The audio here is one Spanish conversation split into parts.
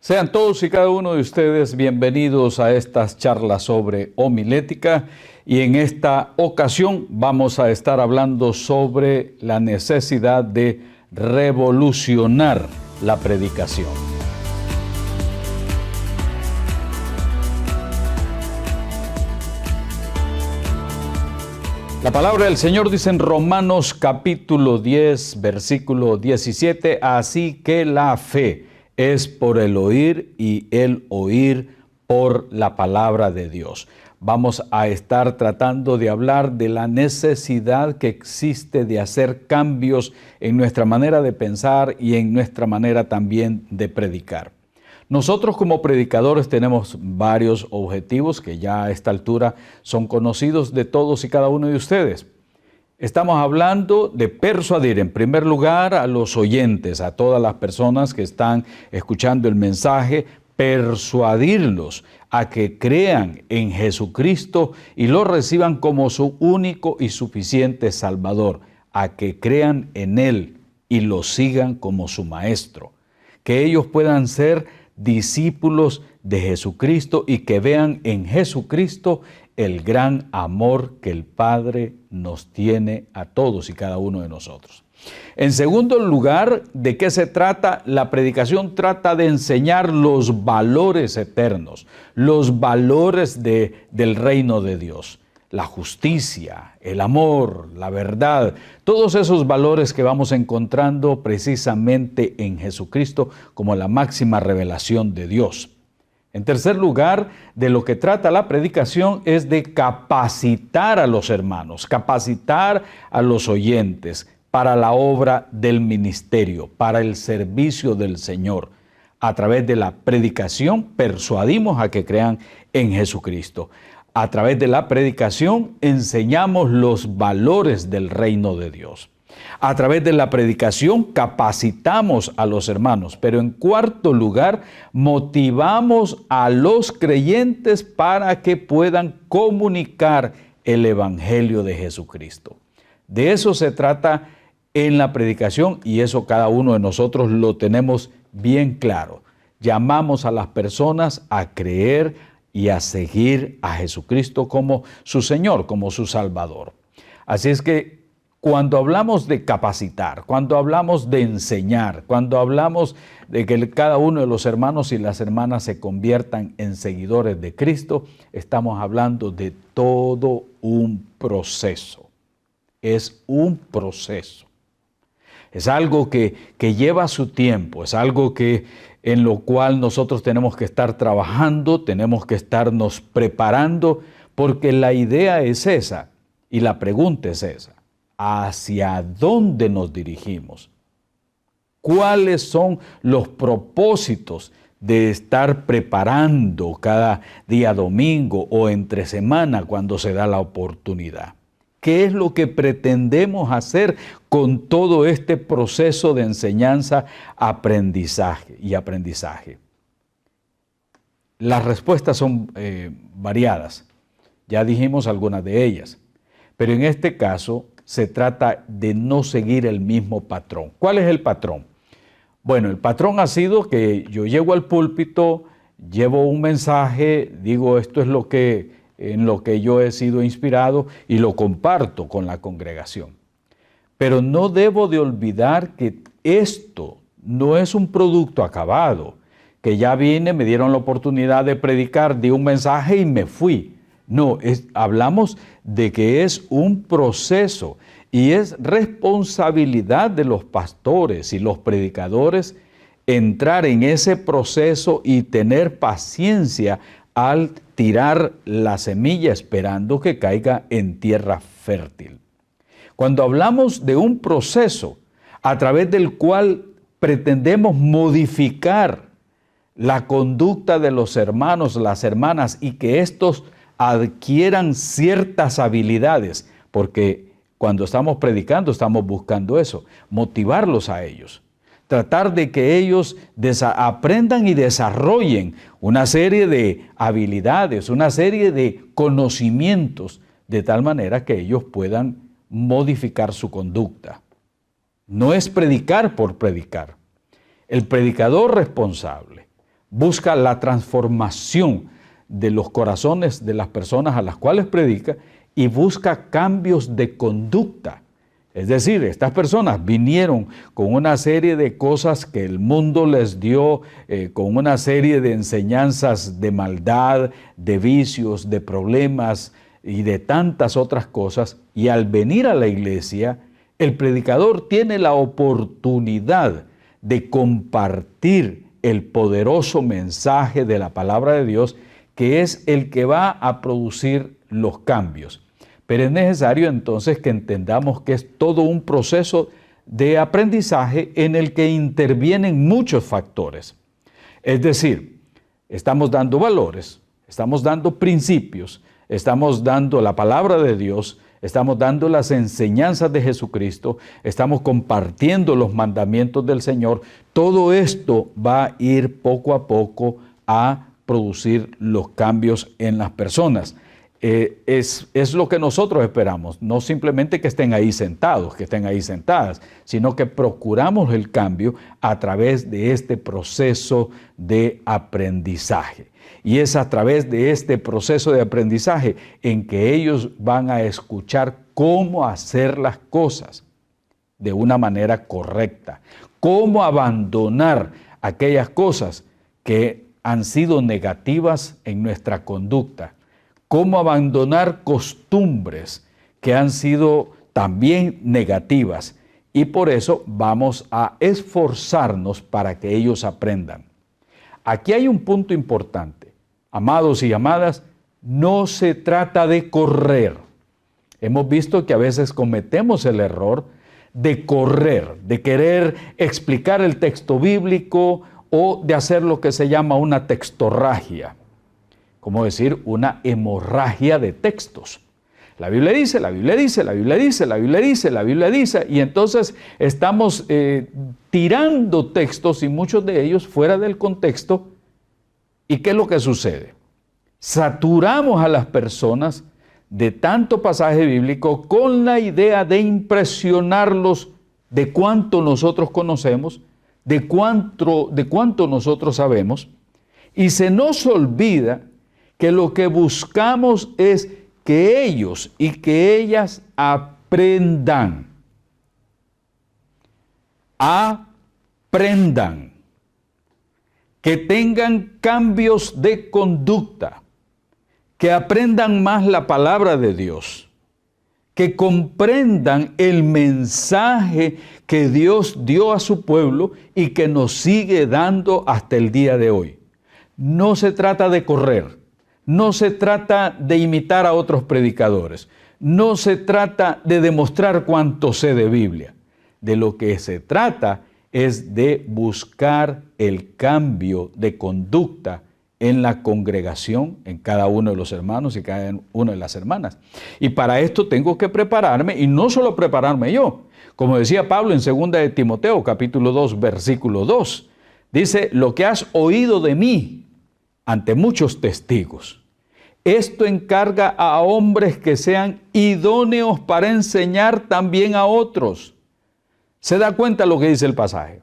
Sean todos y cada uno de ustedes bienvenidos a estas charlas sobre homilética, y en esta ocasión vamos a estar hablando sobre la necesidad de revolucionar la predicación. La palabra del Señor dice en Romanos capítulo 10, versículo 17, así que la fe es por el oír y el oír por la palabra de Dios. Vamos a estar tratando de hablar de la necesidad que existe de hacer cambios en nuestra manera de pensar y en nuestra manera también de predicar. Nosotros como predicadores tenemos varios objetivos que ya a esta altura son conocidos de todos y cada uno de ustedes. Estamos hablando de persuadir en primer lugar a los oyentes, a todas las personas que están escuchando el mensaje, persuadirlos a que crean en Jesucristo y lo reciban como su único y suficiente Salvador, a que crean en Él y lo sigan como su Maestro, que ellos puedan ser discípulos de Jesucristo y que vean en Jesucristo el gran amor que el Padre nos tiene a todos y cada uno de nosotros. En segundo lugar, ¿de qué se trata? La predicación trata de enseñar los valores eternos, los valores del reino de Dios. La justicia, el amor, la verdad, todos esos valores que vamos encontrando precisamente en Jesucristo como la máxima revelación de Dios. En tercer lugar, de lo que trata la predicación es de capacitar a los hermanos, capacitar a los oyentes para la obra del ministerio, para el servicio del Señor. A través de la predicación persuadimos a que crean en Jesucristo. A través de la predicación enseñamos los valores del reino de Dios. A través de la predicación capacitamos a los hermanos, pero en cuarto lugar, motivamos a los creyentes para que puedan comunicar el Evangelio de Jesucristo. De eso se trata en la predicación y eso cada uno de nosotros lo tenemos bien claro. Llamamos a las personas a creer y a seguir a Jesucristo como su Señor, como su Salvador. Así es que cuando hablamos de capacitar, cuando hablamos de enseñar, cuando hablamos de que cada uno de los hermanos y las hermanas se conviertan en seguidores de Cristo, estamos hablando de todo un proceso. Es un proceso. Es algo que lleva su tiempo, es algo en lo cual nosotros tenemos que estar trabajando, tenemos que estarnos preparando, porque la idea es esa y la pregunta es esa. ¿Hacia dónde nos dirigimos? ¿Cuáles son los propósitos de estar preparando cada día domingo o entre semana cuando se da la oportunidad? ¿Qué es lo que pretendemos hacer con todo este proceso de enseñanza, aprendizaje? Las respuestas son variadas. Ya dijimos algunas de ellas. Pero en este caso se trata de no seguir el mismo patrón. ¿Cuál es el patrón? Bueno, el patrón ha sido que yo llego al púlpito, llevo un mensaje, digo esto es en lo que yo he sido inspirado y lo comparto con la congregación. Pero no debo de olvidar que esto no es un producto acabado, que ya vine, me dieron la oportunidad de predicar, di un mensaje y me fui. No, hablamos de que es un proceso y es responsabilidad de los pastores y los predicadores entrar en ese proceso y tener paciencia al tirar la semilla esperando que caiga en tierra fértil. Cuando hablamos de un proceso a través del cual pretendemos modificar la conducta de los hermanos, las hermanas y que estos adquieran ciertas habilidades, porque cuando estamos predicando estamos buscando eso, motivarlos a ellos. Tratar de que ellos aprendan y desarrollen una serie de habilidades, una serie de conocimientos, de tal manera que ellos puedan modificar su conducta. No es predicar por predicar. El predicador responsable busca la transformación de los corazones de las personas a las cuales predica y busca cambios de conducta. Es decir, estas personas vinieron con una serie de cosas que el mundo les dio, con una serie de enseñanzas de maldad, de vicios, de problemas y de tantas otras cosas. Y al venir a la iglesia, el predicador tiene la oportunidad de compartir el poderoso mensaje de la palabra de Dios, que es el que va a producir los cambios. Pero es necesario entonces que entendamos que es todo un proceso de aprendizaje en el que intervienen muchos factores. Es decir, estamos dando valores, estamos dando principios, estamos dando la palabra de Dios, estamos dando las enseñanzas de Jesucristo, estamos compartiendo los mandamientos del Señor. Todo esto va a ir poco a poco a producir los cambios en las personas. Es lo que nosotros esperamos, no simplemente que estén ahí sentados, que estén ahí sentadas, sino que procuramos el cambio a través de este proceso de aprendizaje. Y es a través de este proceso de aprendizaje en que ellos van a escuchar cómo hacer las cosas de una manera correcta, cómo abandonar aquellas cosas que han sido negativas en nuestra conducta, cómo abandonar costumbres que han sido también negativas. Y por eso vamos a esforzarnos para que ellos aprendan. Aquí hay un punto importante. Amados y amadas, no se trata de correr. Hemos visto que a veces cometemos el error de correr, de querer explicar el texto bíblico o de hacer lo que se llama una textorragia. Como decir, una hemorragia de textos. La Biblia dice, la Biblia dice, la Biblia dice, la Biblia dice, la Biblia dice, y entonces estamos tirando textos y muchos de ellos fuera del contexto. ¿Y qué es lo que sucede? Saturamos a las personas de tanto pasaje bíblico con la idea de impresionarlos de cuánto nosotros conocemos, de cuánto nosotros sabemos, y se nos olvida que lo que buscamos es que ellos y que ellas aprendan. Aprendan. Que tengan cambios de conducta. Que aprendan más la palabra de Dios. Que comprendan el mensaje que Dios dio a su pueblo y que nos sigue dando hasta el día de hoy. No se trata de correr. No se trata de imitar a otros predicadores. No se trata de demostrar cuánto sé de Biblia. De lo que se trata es de buscar el cambio de conducta en la congregación, en cada uno de los hermanos y cada una de las hermanas. Y para esto tengo que prepararme, y no solo prepararme yo. Como decía Pablo en 2 de Timoteo, capítulo 2, versículo 2. Dice, lo que has oído de mí ante muchos testigos. Esto encarga a hombres que sean idóneos para enseñar también a otros. ¿Se da cuenta lo que dice el pasaje?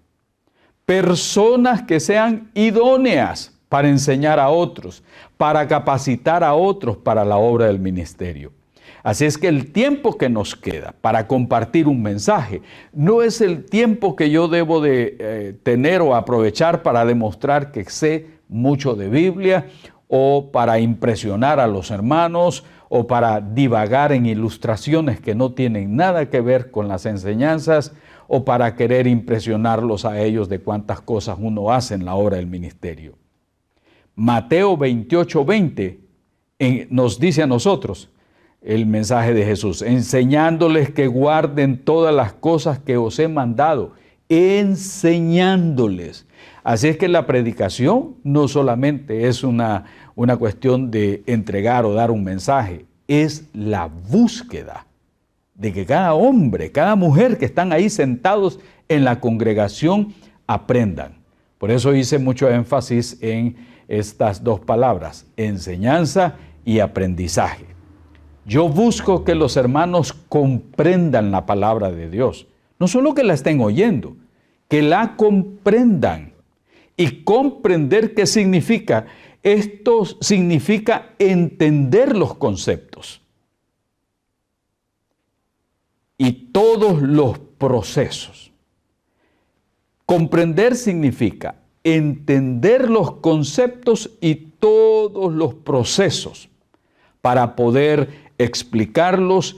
Personas que sean idóneas para enseñar a otros, para capacitar a otros para la obra del ministerio. Así es que el tiempo que nos queda para compartir un mensaje no es el tiempo que yo debo de tener o aprovechar para demostrar que sé mucho de Biblia, o para impresionar a los hermanos, o para divagar en ilustraciones que no tienen nada que ver con las enseñanzas, o para querer impresionarlos a ellos de cuántas cosas uno hace en la obra del ministerio. Mateo 28:20 nos dice a nosotros el mensaje de Jesús, enseñándoles que guarden todas las cosas que os he mandado, enseñándoles. Así es que la predicación no solamente es una cuestión de entregar o dar un mensaje, es la búsqueda de que cada hombre, cada mujer que están ahí sentados en la congregación aprendan. Por eso hice mucho énfasis en estas dos palabras, enseñanza y aprendizaje. Yo busco que los hermanos comprendan la palabra de Dios, no solo que la estén oyendo, que la comprendan ¿Y comprender qué significa? Esto significa entender los conceptos y todos los procesos. Comprender significa entender los conceptos y todos los procesos para poder explicarlos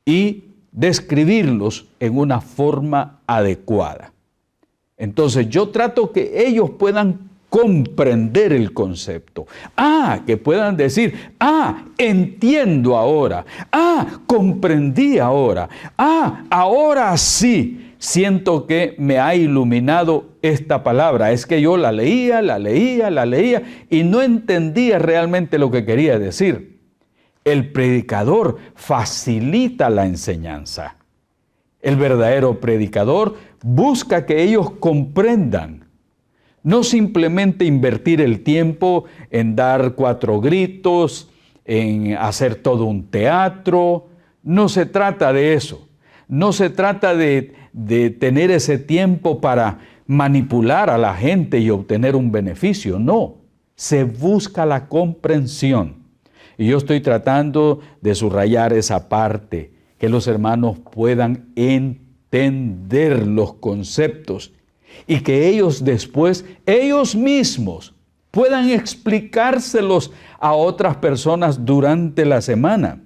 y describirlos en una forma adecuada. Entonces yo trato que ellos puedan comprender el concepto. Que puedan decir, entiendo ahora. Comprendí ahora. Ahora sí siento que me ha iluminado esta palabra. Es que yo la leía y no entendía realmente lo que quería decir. El predicador facilita la enseñanza. El verdadero predicador busca que ellos comprendan. No simplemente invertir el tiempo en dar 4 gritos, en hacer todo un teatro. No se trata de eso. No se trata de tener ese tiempo para manipular a la gente y obtener un beneficio. No, se busca la comprensión. Y yo estoy tratando de subrayar esa parte, que los hermanos puedan entender los conceptos y que ellos después, ellos mismos, puedan explicárselos a otras personas durante la semana.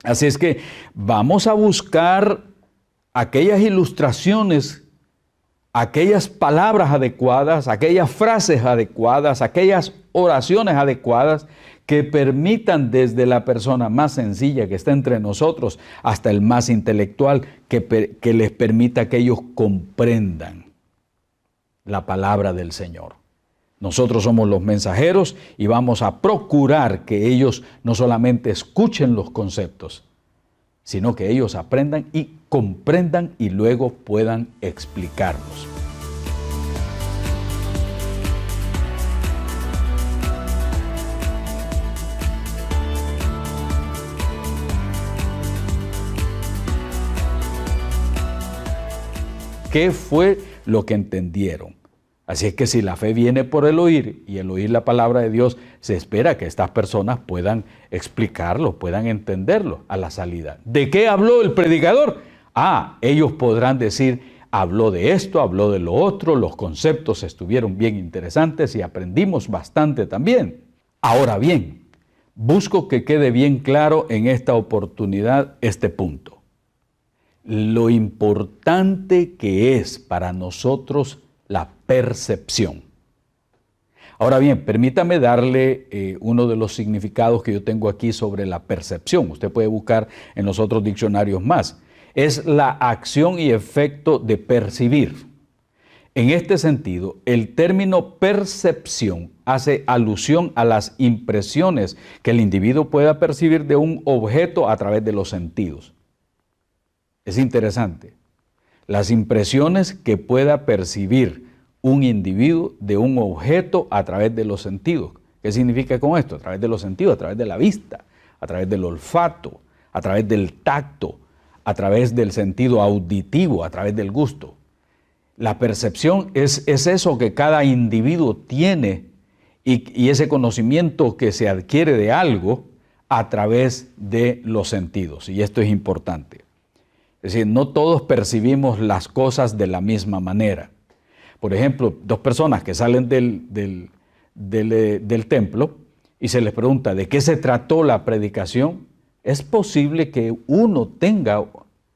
Así es que vamos a buscar aquellas ilustraciones, aquellas palabras adecuadas, aquellas frases adecuadas, aquellas oraciones adecuadas que permitan desde la persona más sencilla que está entre nosotros hasta el más intelectual, que les permita que ellos comprendan la palabra del Señor. Nosotros somos los mensajeros y vamos a procurar que ellos no solamente escuchen los conceptos, sino que ellos aprendan y comprendan y luego puedan explicarlos. ¿Qué fue lo que entendieron? Así es que si la fe viene por el oír y el oír la palabra de Dios, se espera que estas personas puedan explicarlo, puedan entenderlo a la salida. ¿De qué habló el predicador? Ellos podrán decir, habló de esto, habló de lo otro, los conceptos estuvieron bien interesantes y aprendimos bastante también. Ahora bien, busco que quede bien claro en esta oportunidad este punto. Lo importante que es para nosotros la percepción. Ahora bien, permítame darle uno de los significados que yo tengo aquí sobre la percepción. Usted puede buscar en los otros diccionarios más. Es la acción y efecto de percibir. En este sentido, el término percepción hace alusión a las impresiones que el individuo pueda percibir de un objeto a través de los sentidos. Es interesante. Las impresiones que pueda percibir un individuo de un objeto a través de los sentidos. ¿Qué significa con esto? A través de los sentidos, a través de la vista, a través del olfato, a través del tacto, a través del sentido auditivo, a través del gusto. La percepción es eso que cada individuo tiene y ese conocimiento que se adquiere de algo a través de los sentidos. Y esto es importante. Es decir, no todos percibimos las cosas de la misma manera. Por ejemplo, 2 personas que salen del templo y se les pregunta ¿de qué se trató la predicación? Es posible que uno tenga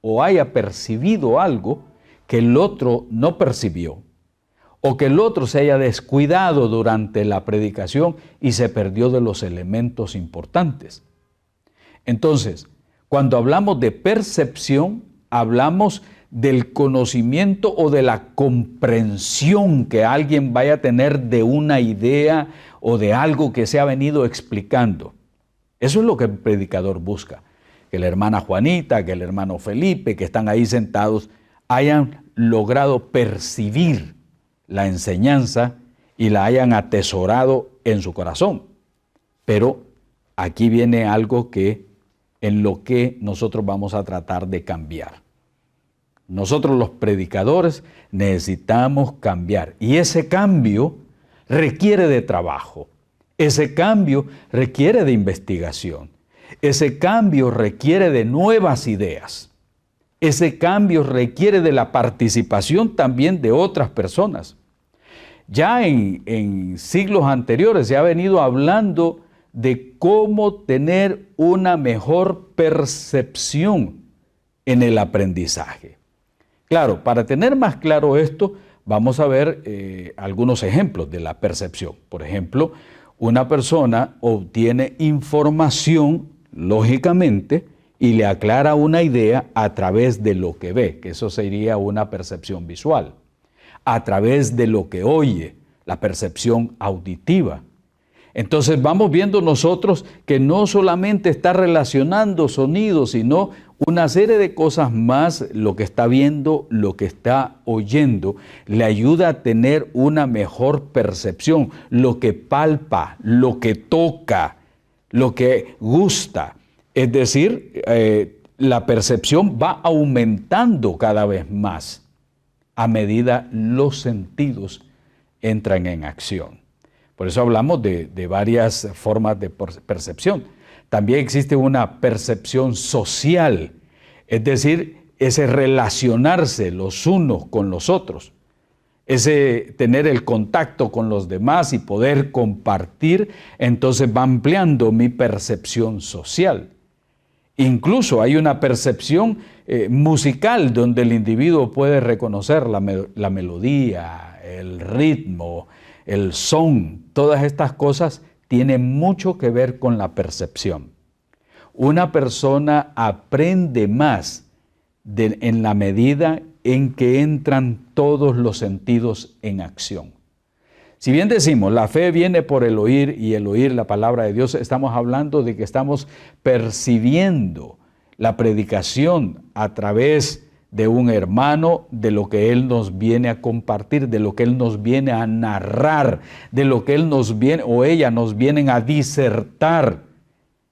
o haya percibido algo que el otro no percibió, o que el otro se haya descuidado durante la predicación y se perdió de los elementos importantes. Entonces, cuando hablamos de percepción, hablamos del conocimiento o de la comprensión que alguien vaya a tener de una idea o de algo que se ha venido explicando. Eso es lo que el predicador busca. Que la hermana Juanita, que el hermano Felipe, que están ahí sentados, hayan logrado percibir la enseñanza y la hayan atesorado en su corazón. Pero aquí viene algo en lo que nosotros vamos a tratar de cambiar. nosotros los predicadores necesitamos cambiar. Y ese cambio requiere de trabajo. Ese cambio requiere de investigación. Ese cambio requiere de nuevas ideas. Ese cambio requiere de la participación también de otras personas. Ya en siglos anteriores se ha venido hablando de cómo tener una mejor percepción en el aprendizaje. Claro, para tener más claro esto, vamos a ver algunos ejemplos de la percepción. Por ejemplo, una persona obtiene información, lógicamente, y le aclara una idea a través de lo que ve, que eso sería una percepción visual. A través de lo que oye, la percepción auditiva. Entonces vamos viendo nosotros que no solamente está relacionando sonidos, sino una serie de cosas más, lo que está viendo, lo que está oyendo, le ayuda a tener una mejor percepción, lo que palpa, lo que toca, lo que gusta. Es decir, la percepción va aumentando cada vez más a medida los sentidos entran en acción. Por eso hablamos de varias formas de percepción. También existe una percepción social, es decir, ese relacionarse los unos con los otros, ese tener el contacto con los demás y poder compartir, entonces va ampliando mi percepción social. Incluso hay una percepción musical donde el individuo puede reconocer la melodía, el ritmo, el son. Todas estas cosas tienen mucho que ver con la percepción. Una persona aprende más en la medida en que entran todos los sentidos en acción. Si bien decimos, la fe viene por el oír y el oír la palabra de Dios, estamos hablando de que estamos percibiendo la predicación a través de un hermano, de lo que él nos viene a compartir, de lo que él nos viene a narrar, de lo que él nos viene o ella nos vienen a disertar.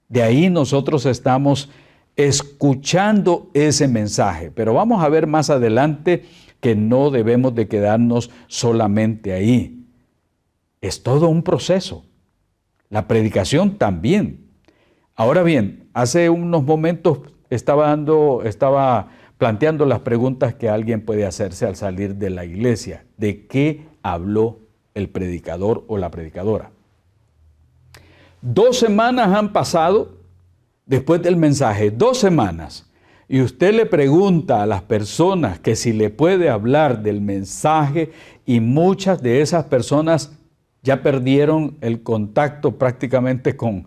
De ahí nosotros estamos escuchando ese mensaje. Pero vamos a ver más adelante que no debemos de quedarnos solamente ahí. Es todo un proceso. La predicación también. Ahora bien, hace unos momentos estaba planteando las preguntas que alguien puede hacerse al salir de la iglesia. ¿De qué habló el predicador o la predicadora? 2 semanas han pasado después del mensaje, 2 semanas. Y usted le pregunta a las personas que si le puede hablar del mensaje y muchas de esas personas ya perdieron el contacto prácticamente con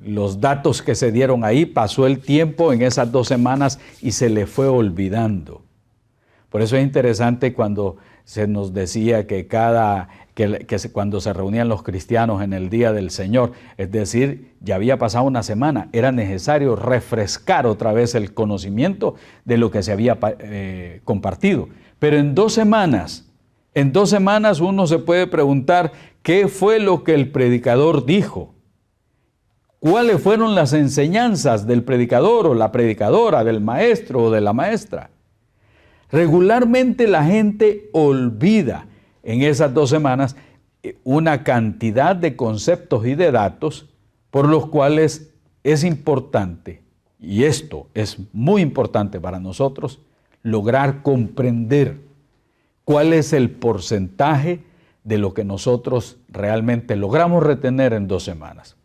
los datos que se dieron ahí. Pasó el tiempo en esas 2 semanas y se le fue olvidando. Por eso es interesante cuando se nos decía que cuando se reunían los cristianos en el día del Señor, es decir, ya había pasado una semana, era necesario refrescar otra vez el conocimiento de lo que se había compartido. Pero en 2 semanas uno se puede preguntar qué fue lo que el predicador dijo. ¿Cuáles fueron las enseñanzas del predicador o la predicadora, del maestro o de la maestra? Regularmente la gente olvida en esas 2 semanas una cantidad de conceptos y de datos por los cuales es importante, y esto es muy importante para nosotros, lograr comprender cuál es el porcentaje de lo que nosotros realmente logramos retener en 2 semanas.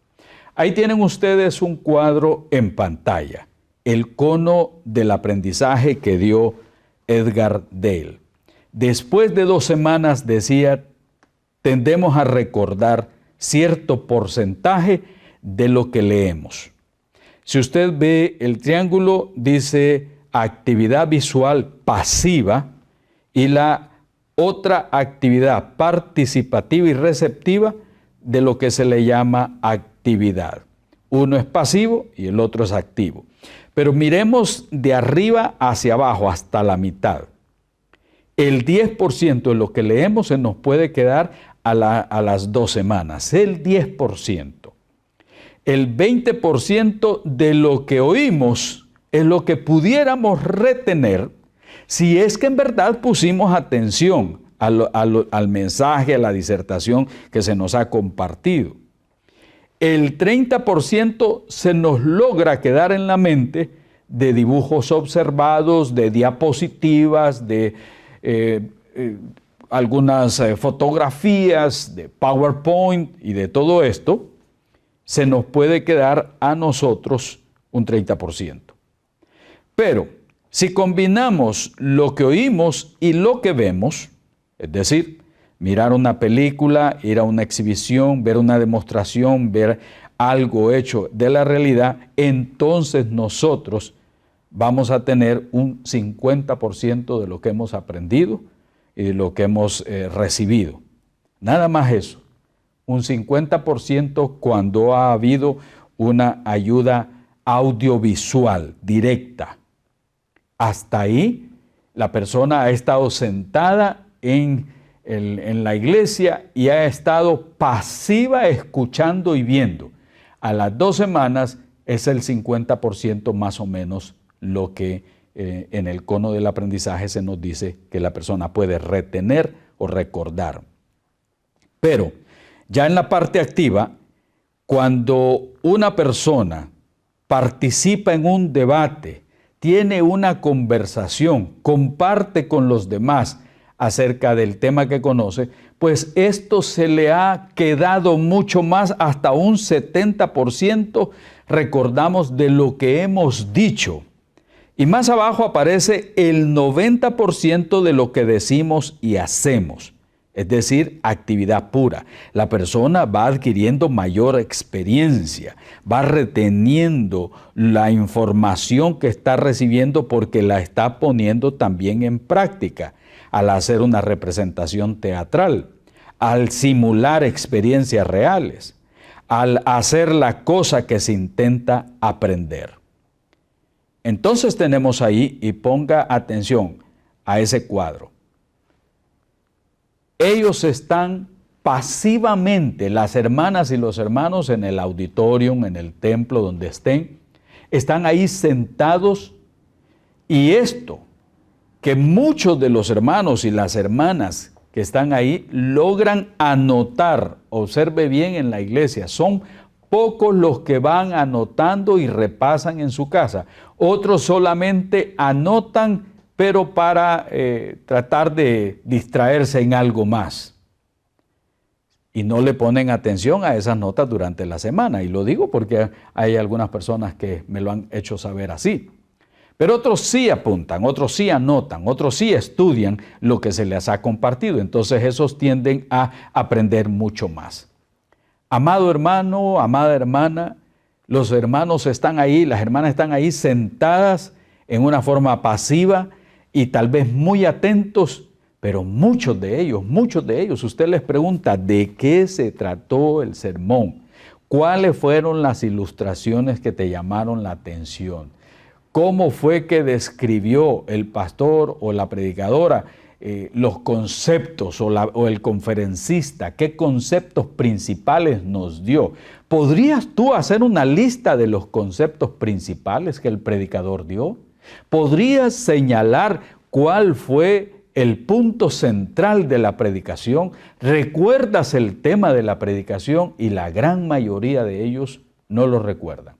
Ahí tienen ustedes un cuadro en pantalla, el cono del aprendizaje que dio Edgar Dale. Después de 2 semanas, decía, tendemos a recordar cierto porcentaje de lo que leemos. Si usted ve el triángulo, dice actividad visual pasiva y la otra actividad participativa y receptiva de lo que se le llama actividad. Uno es pasivo y el otro es activo. Pero miremos de arriba hacia abajo hasta la mitad. El 10% de lo que leemos se nos puede quedar a las 2 semanas, el 10%. El 20% de lo que oímos es lo que pudiéramos retener Si es que en verdad pusimos atención al mensaje, a la disertación que se nos ha compartido. El 30% se nos logra quedar en la mente de dibujos observados, de diapositivas, de algunas fotografías, de PowerPoint y de todo esto. Se nos puede quedar a nosotros un 30%. Pero si combinamos lo que oímos y lo que vemos, es decir, mirar una película, ir a una exhibición, ver una demostración, ver algo hecho de la realidad, entonces nosotros vamos a tener un 50% de lo que hemos aprendido y de lo que hemos recibido. Nada más eso. Un 50% cuando ha habido una ayuda audiovisual directa. Hasta ahí la persona ha estado sentada en la iglesia y ha estado pasiva escuchando y viendo. A las 2 semanas es el 50% más o menos lo que en el cono del aprendizaje se nos dice que la persona puede retener o recordar. Pero ya en la parte activa, cuando una persona participa en un debate, tiene una conversación, comparte con los demás acerca del tema que conoce, pues esto se le ha quedado mucho más, hasta un 70% recordamos de lo que hemos dicho. Y más abajo aparece el 90% de lo que decimos y hacemos. Es decir, actividad pura. La persona va adquiriendo mayor experiencia, va reteniendo la información que está recibiendo porque la está poniendo también en práctica al hacer una representación teatral, al simular experiencias reales, al hacer la cosa que se intenta aprender. Entonces tenemos ahí, y ponga atención a ese cuadro. Ellos están pasivamente, las hermanas y los hermanos en el auditorium, en el templo donde están ahí sentados, y esto, que muchos de los hermanos y las hermanas que están ahí logran anotar, observe bien en la iglesia, son pocos los que van anotando y repasan en su casa. Otros solamente anotan, pero para tratar de distraerse en algo más. Y no le ponen atención a esas notas durante la semana. Y lo digo porque hay algunas personas que me lo han hecho saber así. Pero otros sí apuntan, otros sí anotan, otros sí estudian lo que se les ha compartido. Entonces esos tienden a aprender mucho más. Amado hermano, amada hermana, los hermanos están ahí, las hermanas están ahí sentadas en una forma pasiva y tal vez muy atentos, pero muchos de ellos, usted les pregunta de qué se trató el sermón, cuáles fueron las ilustraciones que te llamaron la atención, cómo fue que describió el pastor o la predicadora los conceptos o el conferencista, qué conceptos principales nos dio. ¿Podrías tú hacer una lista de los conceptos principales que el predicador dio? ¿Podrías señalar cuál fue el punto central de la predicación? ¿Recuerdas el tema de la predicación? Y la gran mayoría de ellos no lo recuerdan.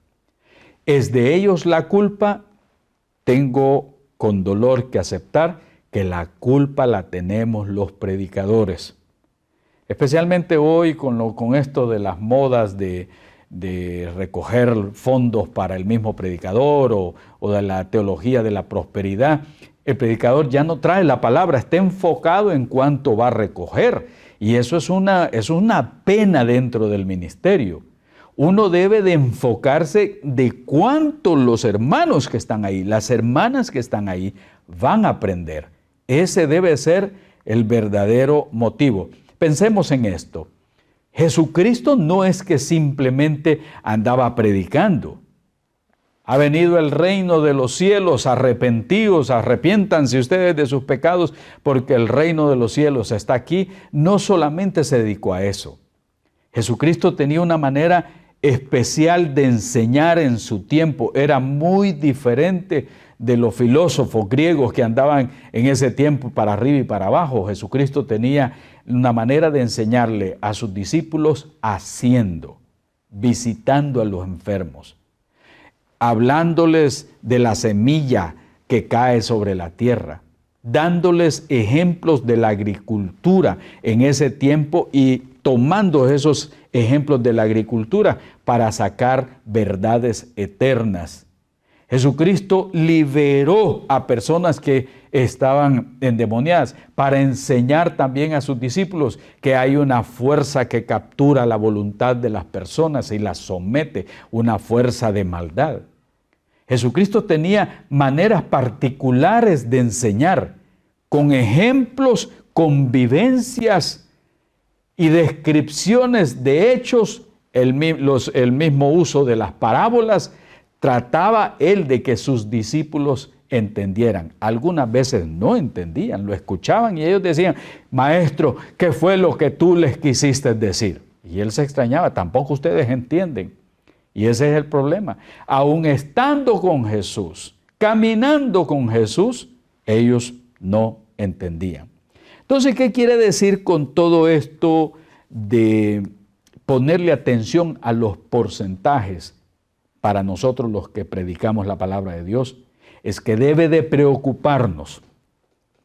¿Es de ellos la culpa? Tengo con dolor que aceptar que la culpa la tenemos los predicadores. Especialmente hoy con esto de las modas de recoger fondos para el mismo predicador o de la teología de la prosperidad, el predicador ya no trae la palabra, está enfocado en cuánto va a recoger. Y eso es una pena dentro del ministerio. Uno debe de enfocarse de cuánto los hermanos que están ahí, las hermanas que están ahí, van a aprender. Ese debe ser el verdadero motivo. Pensemos en esto. Jesucristo no es que simplemente andaba predicando. Ha venido el reino de los cielos, arrepentidos, arrepiéntanse ustedes de sus pecados, porque el reino de los cielos está aquí. No solamente se dedicó a eso. Jesucristo tenía una manera especial de enseñar en su tiempo. Era muy diferente de los filósofos griegos que andaban en ese tiempo para arriba y para abajo. Jesucristo tenía una manera de enseñarle a sus discípulos haciendo, visitando a los enfermos, hablándoles de la semilla que cae sobre la tierra, dándoles ejemplos de la agricultura en ese tiempo y tomando esos ejemplos de la agricultura para sacar verdades eternas. Jesucristo liberó a personas que estaban endemoniadas para enseñar también a sus discípulos que hay una fuerza que captura la voluntad de las personas y las somete, una fuerza de maldad. Jesucristo tenía maneras particulares de enseñar, con ejemplos, con vivencias y descripciones de hechos, el mismo uso de las parábolas. Trataba él de que sus discípulos entendieran. Algunas veces no entendían, lo escuchaban y ellos decían: Maestro, ¿qué fue lo que tú les quisiste decir? Y él se extrañaba, tampoco ustedes entienden. Y ese es el problema. Aún estando con Jesús, caminando con Jesús, ellos no entendían. Entonces, ¿qué quiere decir con todo esto de ponerle atención a los porcentajes para nosotros los que predicamos la palabra de Dios? Es que debe de preocuparnos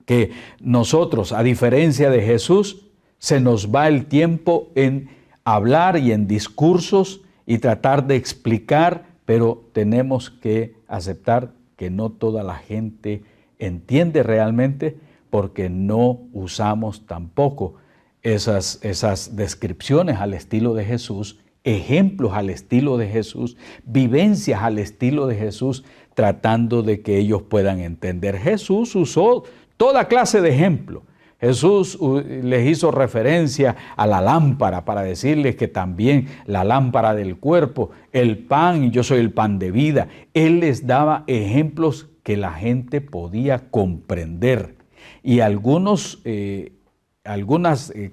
que nosotros, a diferencia de Jesús, se nos va el tiempo en hablar y en discursos y tratar de explicar, pero tenemos que aceptar que no toda la gente entiende realmente, porque no usamos tampoco esas descripciones al estilo de Jesús, ejemplos al estilo de Jesús, vivencias al estilo de Jesús, tratando de que ellos puedan entender. Jesús usó toda clase de ejemplos. Jesús les hizo referencia a la lámpara para decirles que también la lámpara del cuerpo, el pan, y yo soy el pan de vida. Él les daba ejemplos que la gente podía comprender. Y algunas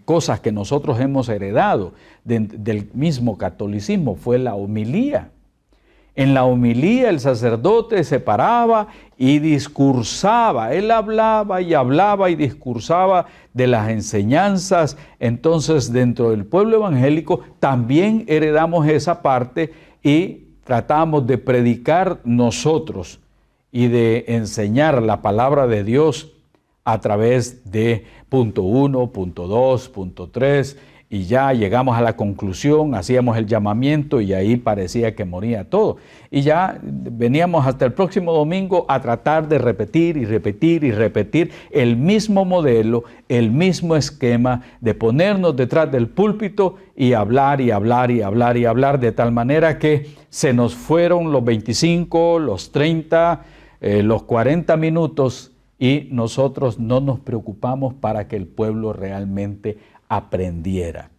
cosas que nosotros hemos heredado del mismo catolicismo fue la homilía. En la homilía el sacerdote se paraba y discursaba. Él hablaba y discursaba de las enseñanzas. Entonces, dentro del pueblo evangélico también heredamos esa parte y tratamos de predicar nosotros y de enseñar la palabra de Dios a través de punto 1, punto 2, punto 3, y ya llegamos a la conclusión, hacíamos el llamamiento y ahí parecía que moría todo. Y ya veníamos hasta el próximo domingo a tratar de repetir y repetir y repetir el mismo modelo, el mismo esquema de ponernos detrás del púlpito y hablar y hablar y hablar y hablar, de tal manera que se nos fueron los 25, los 30, los 40 minutos y nosotros no nos preocupamos para que el pueblo realmente aprendiera.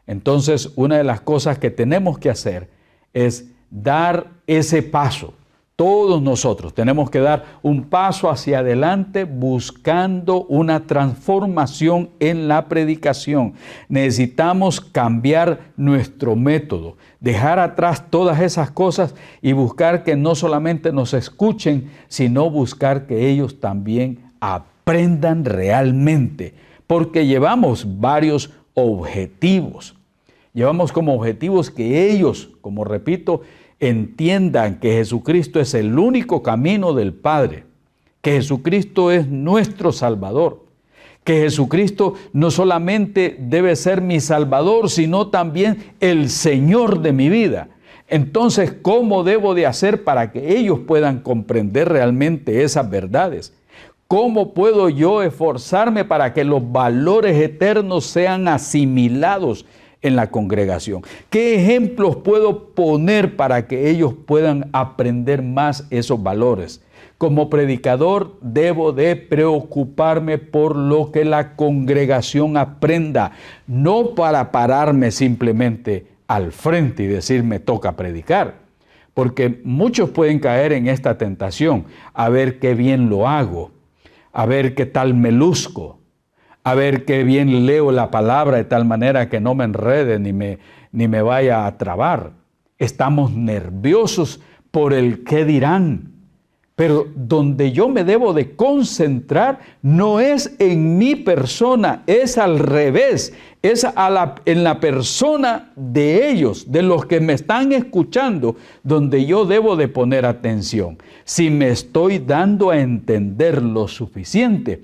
Entonces, una de las cosas que tenemos que hacer es dar ese paso. Todos nosotros tenemos que dar un paso hacia adelante buscando una transformación en la predicación. Necesitamos cambiar nuestro método, dejar atrás todas esas cosas y buscar que no solamente nos escuchen, sino buscar que ellos también aprendan realmente. Porque llevamos varios objetivos. Llevamos como objetivos que ellos, como repito, entiendan que Jesucristo es el único camino del Padre, que Jesucristo es nuestro Salvador, que Jesucristo no solamente debe ser mi Salvador, sino también el Señor de mi vida. Entonces, ¿cómo debo de hacer para que ellos puedan comprender realmente esas verdades? ¿Cómo puedo yo esforzarme para que los valores eternos sean asimilados en la congregación? ¿Qué ejemplos puedo poner para que ellos puedan aprender más esos valores? Como predicador debo de preocuparme por lo que la congregación aprenda, no para pararme simplemente al frente y decir me toca predicar, porque muchos pueden caer en esta tentación, a ver qué bien lo hago, a ver qué tal me luzco, a ver qué bien leo la palabra de tal manera que no me enrede ni me vaya a trabar. Estamos nerviosos por el qué dirán, Pero donde yo me debo de concentrar no es en mi persona, es al revés, es en la persona de ellos, de los que me están escuchando, donde yo debo de poner atención. Si me estoy dando a entender lo suficiente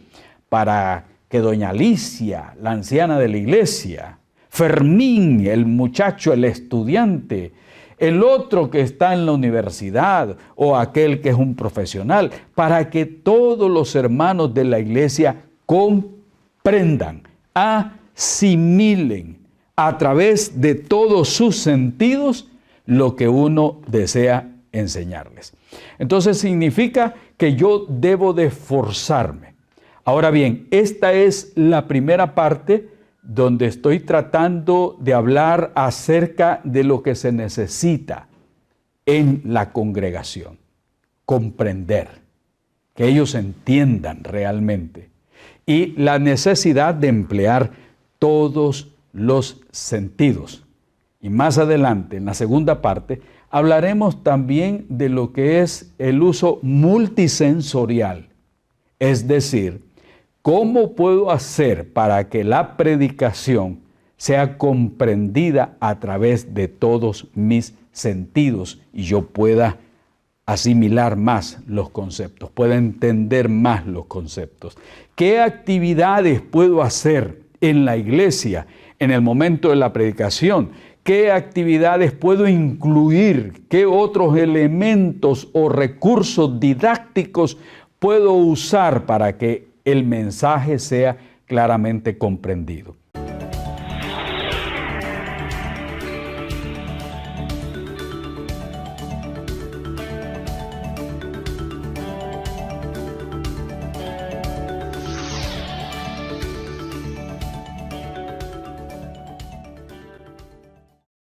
para que doña Alicia, la anciana de la iglesia, Fermín, el muchacho, el estudiante, el otro que está en la universidad o aquel que es un profesional, para que todos los hermanos de la iglesia comprendan, asimilen a través de todos sus sentidos lo que uno desea enseñarles. Entonces significa que yo debo de esforzarme. Ahora bien, esta es la primera parte donde estoy tratando de hablar acerca de lo que se necesita en la congregación. Comprender, que ellos entiendan realmente. Y la necesidad de emplear todos los sentidos. Y más adelante, en la segunda parte, hablaremos también de lo que es el uso multisensorial. Es decir, ¿cómo puedo hacer para que la predicación sea comprendida a través de todos mis sentidos y yo pueda asimilar más los conceptos, pueda entender más los conceptos? ¿Qué actividades puedo hacer en la iglesia en el momento de la predicación? ¿Qué actividades puedo incluir? ¿Qué otros elementos o recursos didácticos puedo usar para que el mensaje sea claramente comprendido?